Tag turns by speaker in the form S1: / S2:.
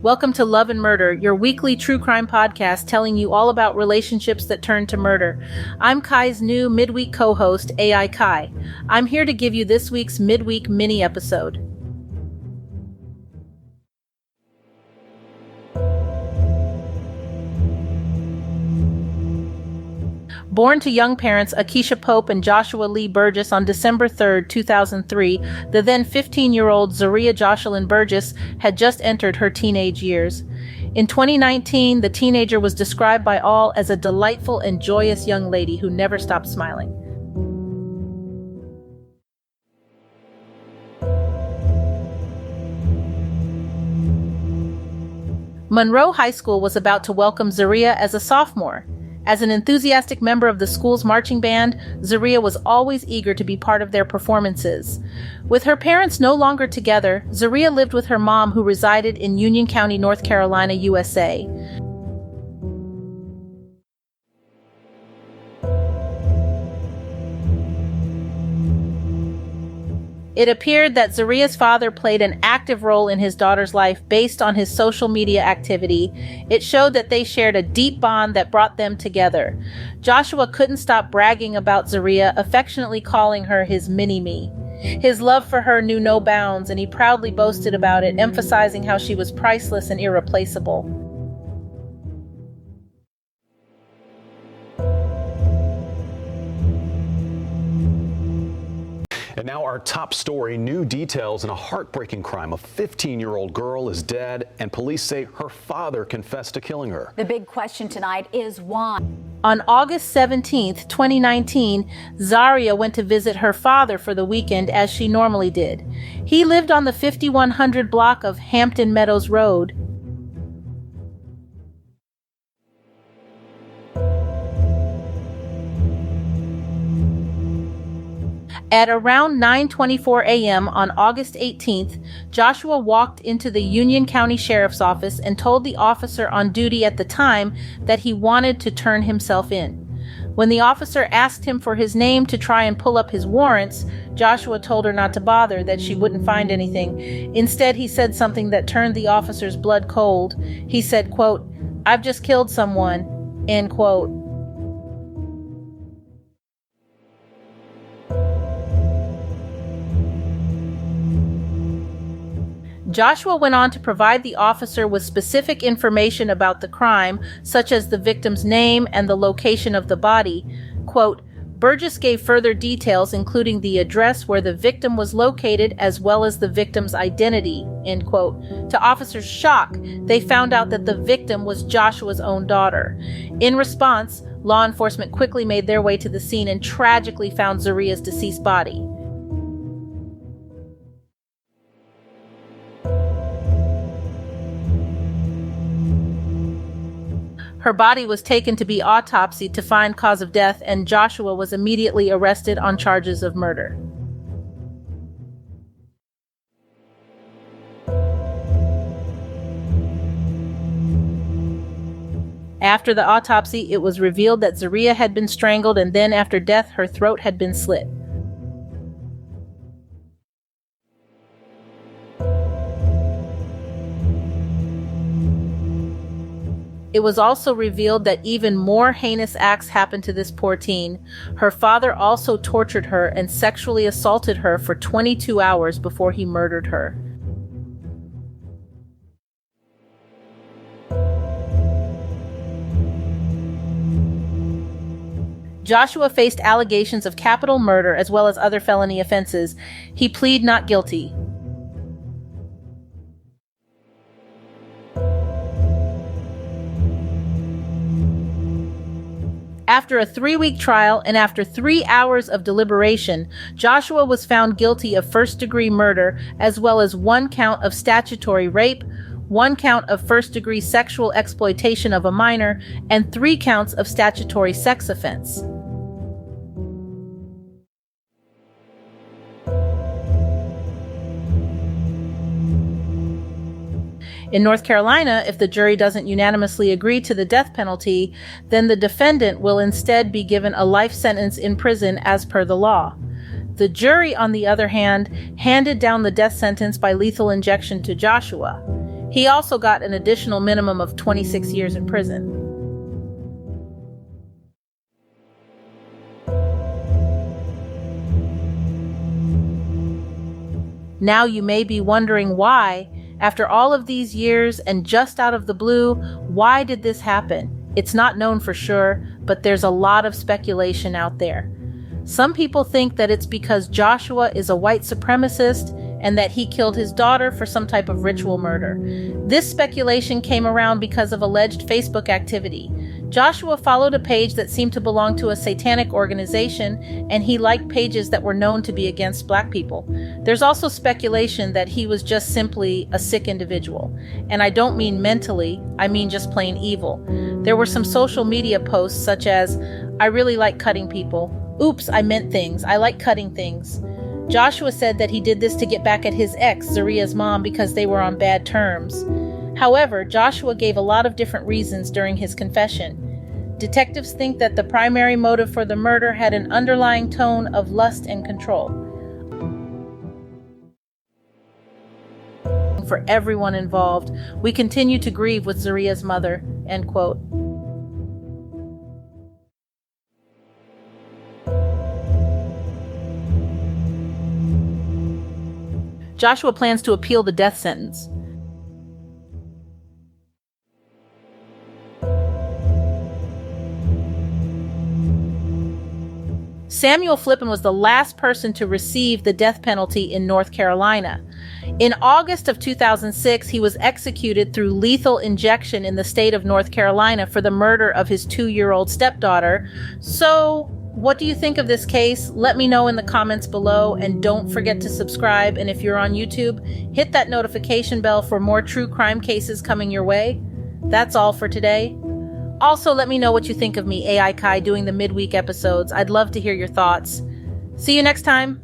S1: Welcome to Love and Murder, your weekly true crime podcast telling you all about relationships that turn to murder. I'm Kai's new midweek co-host, AI Kai. I'm here to give you this week's midweek mini episode. Born to young parents Akeisha Pope and Joshua Lee Burgess on December 3, 2003, the then 15-year-old Zaria Jocelyn Burgess had just entered her teenage years. In 2019, the teenager was described by all as a delightful and joyous young lady who never stopped smiling. Monroe High School was about to welcome Zaria as a sophomore. As an enthusiastic member of the school's marching band, Zaria was always eager to be part of their performances. With her parents no longer together, Zaria lived with her mom, who resided in Union County, North Carolina, USA. It appeared that Zaria's father played an active role in his daughter's life based on his social media activity. It showed that they shared a deep bond that brought them together. Joshua couldn't stop bragging about Zaria, affectionately calling her his mini-me. His love for her knew no bounds, and he proudly boasted about it, emphasizing how she was priceless and irreplaceable.
S2: And now our top story, new details in a heartbreaking crime. A 15-year-old girl is dead, and police say her father confessed to killing her.
S3: The big question tonight is why.
S1: On August 17, 2019, Zaria went to visit her father for the weekend as she normally did. He lived on the 5100 block of Hampton Meadows Road. At around 9:24 a.m. on August 18th, Joshua walked into the Union County Sheriff's Office and told the officer on duty at the time that he wanted to turn himself in. When the officer asked him for his name to try and pull up his warrants, Joshua told her not to bother, that she wouldn't find anything. Instead, he said something that turned the officer's blood cold. He said, quote, "I've just killed someone," end quote. Joshua went on to provide the officer with specific information about the crime, such as the victim's name and the location of the body. Quote, Burgess gave further details, including the address where the victim was located, as well as the victim's identity, end quote. To officers' shock, they found out that the victim was Joshua's own daughter. In response, law enforcement quickly made their way to the scene and tragically found Zaria's deceased body. Her body was taken to be autopsied to find cause of death, and Joshua was immediately arrested on charges of murder. After the autopsy, it was revealed that Zaria had been strangled, and then after death, her throat had been slit. It was also revealed that even more heinous acts happened to this poor teen. Her father also tortured her and sexually assaulted her for 22 hours before he murdered her. Joshua faced allegations of capital murder as well as other felony offenses. He pleaded not guilty. After a 3-week trial and after 3 hours of deliberation, Joshua was found guilty of first-degree murder, as well as 1 count of statutory rape, 1 count of first-degree sexual exploitation of a minor, and 3 counts of statutory sex offense. In North Carolina, if the jury doesn't unanimously agree to the death penalty, then the defendant will instead be given a life sentence in prison as per the law. The jury, on the other hand, handed down the death sentence by lethal injection to Joshua. He also got an additional minimum of 26 years in prison. Now you may be wondering why, after all of these years and just out of the blue, why did this happen? It's not known for sure, but there's a lot of speculation out there. Some people think that it's because Joshua is a white supremacist and that he killed his daughter for some type of ritual murder. This speculation came around because of alleged Facebook activity. Joshua followed a page that seemed to belong to a satanic organization, and he liked pages that were known to be against Black people. There's also speculation that he was just simply a sick individual. And I don't mean mentally, I mean just plain evil. There were some social media posts such as, "I really like cutting people. Oops, I meant things. I like cutting things." Joshua said that he did this to get back at his ex, Zaria's mom, because they were on bad terms. However, Joshua gave a lot of different reasons during his confession. Detectives think that the primary motive for the murder had an underlying tone of lust and control. For everyone involved, we continue to grieve with Zaria's mother, end quote. Joshua plans to appeal the death sentence. Samuel Flippin was the last person to receive the death penalty in North Carolina. In August of 2006, he was executed through lethal injection in the state of North Carolina for the murder of his 2-year-old stepdaughter. So, what do you think of this case? Let me know in the comments below, and don't forget to subscribe. And if you're on YouTube, hit that notification bell for more true crime cases coming your way. That's all for today. Also, let me know what you think of me, AI Kai, doing the midweek episodes. I'd love to hear your thoughts. See you next time.